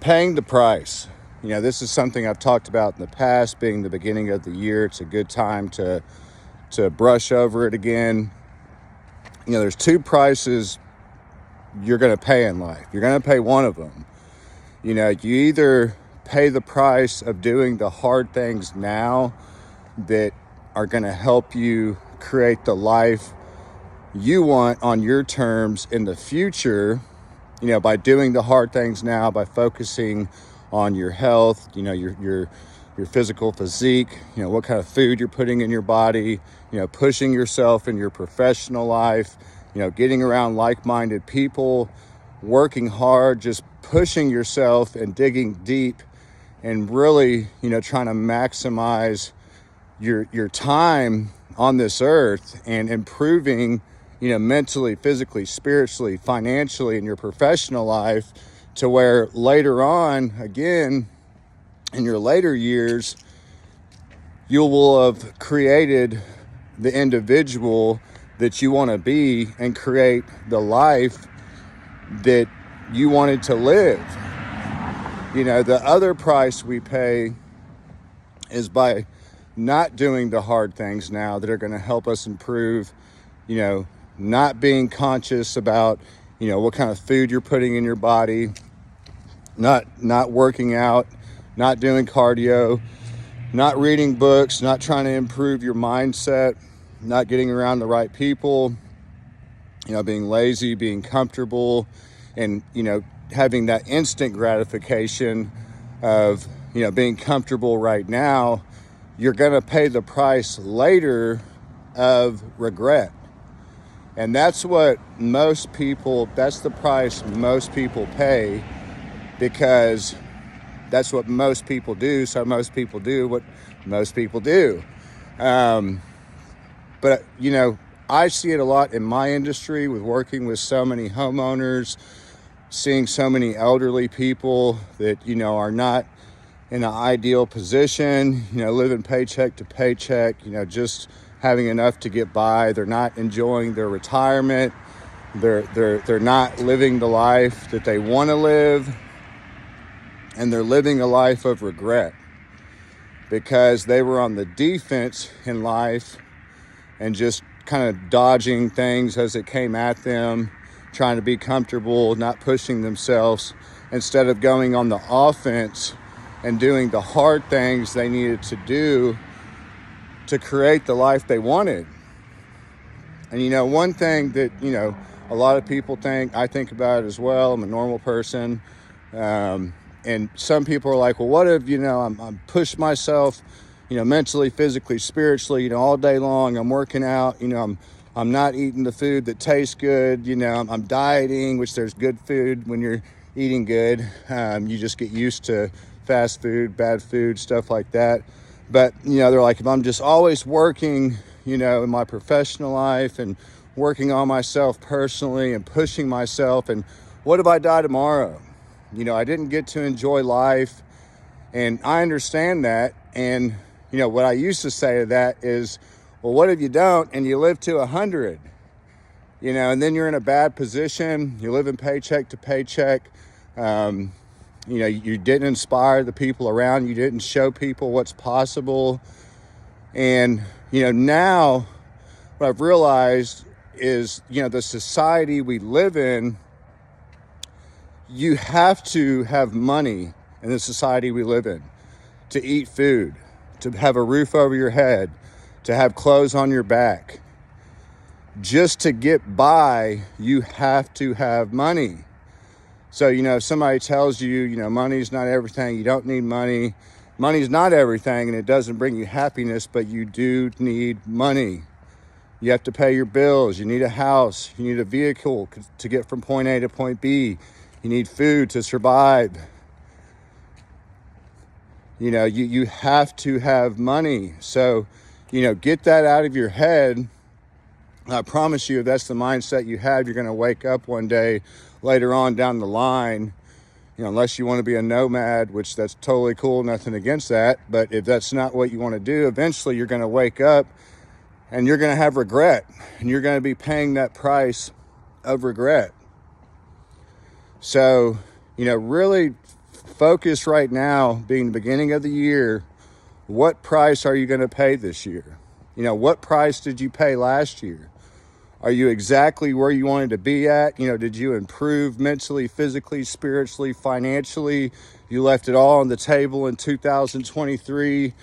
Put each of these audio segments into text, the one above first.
Paying the price. This is something I've talked about in the past, being the beginning of the year. It's a good time to brush over it again. There's two prices you're going to pay in life. You're going to pay one of them. You either pay the price of doing the hard things now that are going to help you create the life you want on your terms in the future, by doing the hard things now, by focusing on your health, your physical physique, what kind of food you're putting in your body, pushing yourself in your professional life, getting around like-minded people, working hard, just pushing yourself and digging deep and really, trying to maximize your time on this earth and improving, mentally, physically, spiritually, financially in your professional life, to where later on, again, in your later years, you will have created the individual that you want to be and create the life that you wanted to live. The other price we pay is by not doing the hard things now that are going to help us improve, not being conscious about, what kind of food you're putting in your body, not working out, not doing cardio, not reading books, not trying to improve your mindset, not getting around the right people, being lazy, being comfortable, and, having that instant gratification of, being comfortable right now. You're going to pay the price later of regret. And that's the price most people pay, because that's what most people do. So most people do what most people do. But, I see it a lot in my industry with working with so many homeowners, seeing so many elderly people that, are not in an ideal position, living paycheck to paycheck, just having enough to get by. They're not enjoying their retirement. They're not living the life that they want to live. And they're living a life of regret because they were on the defense in life and just kind of dodging things as it came at them, trying to be comfortable, not pushing themselves, instead of going on the offense and doing the hard things they needed to do to create the life they wanted. And one thing that, a lot of people think, I think about it as well. I'm a normal person. And some people are like, well, what if, I'm push myself, mentally, physically, spiritually, all day long. I'm working out, I'm not eating the food that tastes good. I'm dieting, which there's good food when you're eating good. You just get used to fast food, bad food, stuff like that. But, they're like, if I'm just always working, in my professional life and working on myself personally and pushing myself, and what if I die tomorrow? I didn't get to enjoy life. And I understand that. And, what I used to say to that is, well, what if you don't and you live to 100? And then you're in a bad position. You're living paycheck to paycheck. You didn't inspire the people around you. You didn't show people what's possible. And, now what I've realized is, the society we live in, you have to have money in the society we live in to eat food, to have a roof over your head, to have clothes on your back. Just to get by, you have to have money. So, if somebody tells you, money's not everything, you don't need money. Money's not everything, and it doesn't bring you happiness, but you do need money. You have to pay your bills. You need a house. You need a vehicle to get from point A to point B. You need food to survive. You have to have money. So, get that out of your head. I promise you, if that's the mindset you have, you're going to wake up one day later on down the line, unless you want to be a nomad, which that's totally cool, nothing against that. But if that's not what you want to do, eventually you're going to wake up and you're going to have regret, and you're going to be paying that price of regret. So, really focus right now, being the beginning of the year, what price are you going to pay this year? What price did you pay last year? Are you exactly where you wanted to be at? Did you improve mentally, physically, spiritually, financially? You left it all on the table in 2023.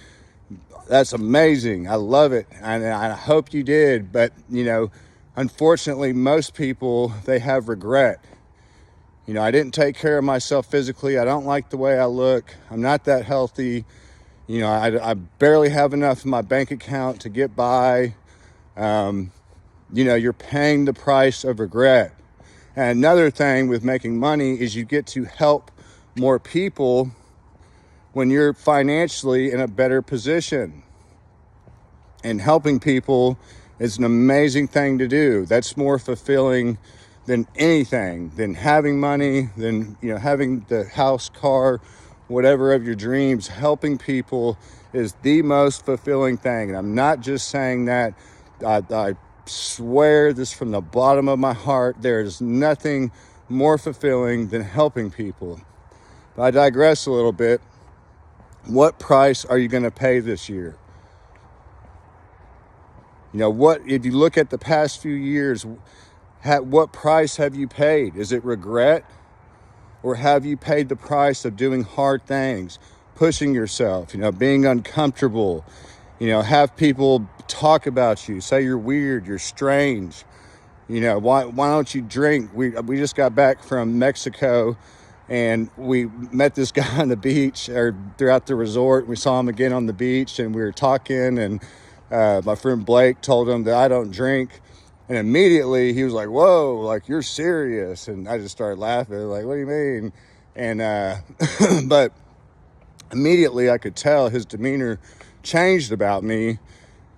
That's amazing. I love it. And I hope you did. But, unfortunately, most people, they have regret. I didn't take care of myself physically. I don't like the way I look. I'm not that healthy. I barely have enough in my bank account to get by. You're paying the price of regret. And another thing with making money is you get to help more people when you're financially in a better position. And helping people is an amazing thing to do. That's more fulfilling than anything, than having money, than, having the house, car, whatever of your dreams. Helping people is the most fulfilling thing. And I'm not just saying that. I swear this from the bottom of my heart. There is nothing more fulfilling than helping people. But I digress a little bit. What price are you going to pay this year? If you look at the past few years, what price have you paid? Is it regret? Or have you paid the price of doing hard things, pushing yourself, being uncomfortable, have people talk about you, say you're weird, you're strange, why don't you drink? We just got back from Mexico and we met this guy on the beach or throughout the resort. We saw him again on the beach and we were talking, and my friend Blake told him that I don't drink. And immediately he was like, whoa, like, you're serious. And I just started laughing, like, what do you mean? And, but immediately I could tell his demeanor changed about me,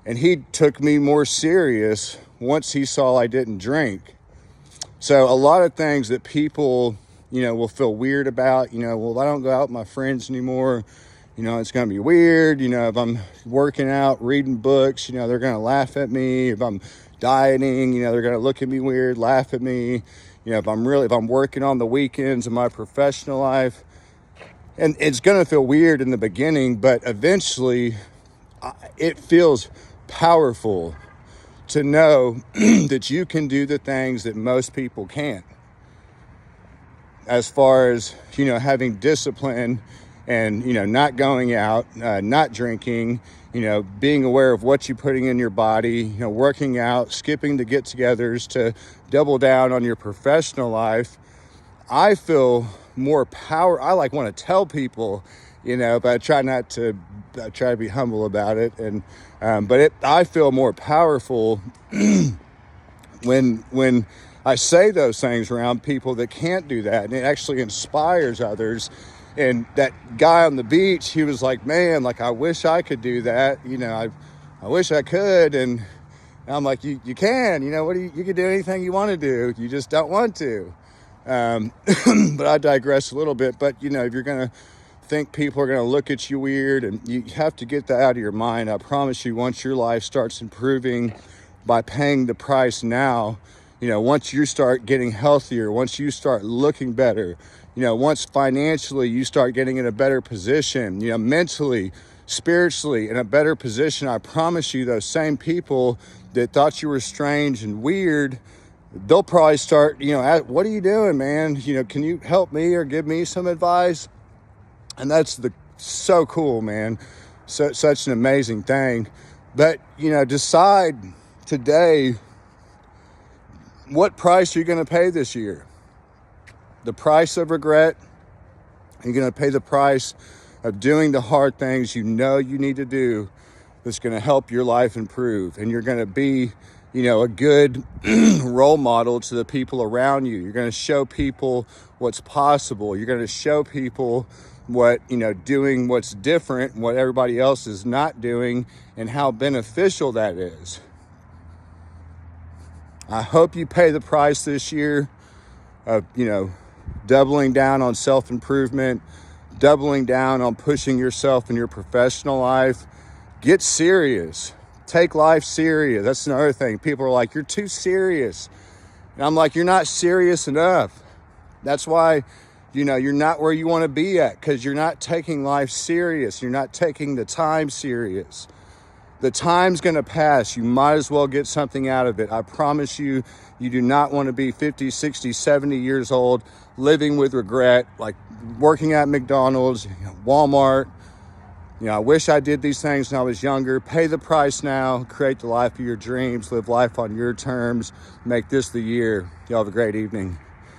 and he took me more serious once he saw I didn't drink. So a lot of things that people, will feel weird about, well, I don't go out with my friends anymore. It's going to be weird. If I'm working out, reading books, they're going to laugh at me. If I'm dieting, they're going to look at me weird, laugh at me. If I'm working on the weekends in my professional life, and it's going to feel weird in the beginning, but eventually it feels powerful to know that you can do the things that most people can't. As far as, having discipline and, not going out, not drinking, being aware of what you're putting in your body, working out, skipping the get-togethers to double down on your professional life. I feel more power. I want to tell people, but I try to be humble about it. And, I feel more powerful when I say those things around people that can't do that. And it actually inspires others. And that guy on the beach, he was like, man, I wish I could do that. I wish I could. And I'm like, you can, you can do anything you want to do. You just don't want to. But I digress a little bit. But, if you're going to think people are going to look at you weird, and you have to get that out of your mind. I promise you, once your life starts improving by paying the price now, once you start getting healthier, once you start looking better, once financially you start getting in a better position, mentally, spiritually in a better position, I promise you, those same people that thought you were strange and weird, they'll probably start, what are you doing, man? Can you help me or give me some advice? And that's so cool, man. Such an amazing thing. But, decide today, what price are you going to pay this year? The price of regret? Are you going to pay the price of doing the hard things you need to do that's going to help your life improve? And you're going to be, a good role model to the people around you. You're going to show people what's possible. You're going to show people what, doing what's different, what everybody else is not doing, and how beneficial that is. I hope you pay the price this year of, doubling down on self-improvement, doubling down on pushing yourself in your professional life. Get serious. Take life serious. That's another thing. People are like, you're too serious. And I'm like, you're not serious enough. That's why, you're not where you want to be at because you're not taking life serious. You're not taking the time serious. The time's going to pass. You might as well get something out of it. I promise you, you do not want to be 50, 60, 70 years old, living with regret, like working at McDonald's, Walmart. I wish I did these things when I was younger. Pay the price now. Create the life of your dreams. Live life on your terms. Make this the year. Y'all have a great evening.